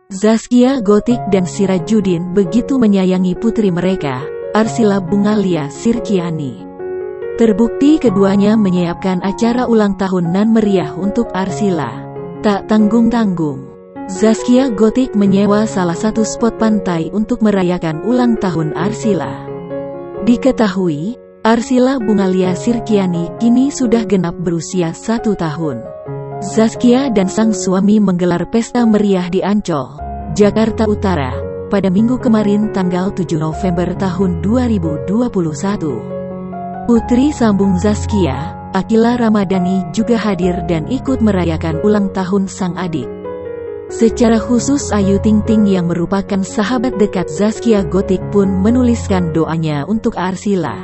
Zaskia Gotik dan Sirajuddin begitu menyayangi putri mereka, Arsila Bungalia Sirkiani. Terbukti keduanya menyiapkan acara ulang tahun nan meriah untuk Arsila. Tak tanggung-tanggung, Zaskia Gotik menyewa salah satu spot pantai untuk merayakan ulang tahun Arsila. Diketahui, Arsila Bungalia Sirkiani kini sudah genap berusia 1 tahun. Zaskia dan sang suami menggelar pesta meriah di Ancol, Jakarta Utara, pada Minggu kemarin tanggal 7 November tahun 2021. Putri sambung Zaskia, Akila Ramadhani juga hadir dan ikut merayakan ulang tahun sang adik. Secara khusus Ayu Ting Ting yang merupakan sahabat dekat Zaskia Gotik pun menuliskan doanya untuk Arsila.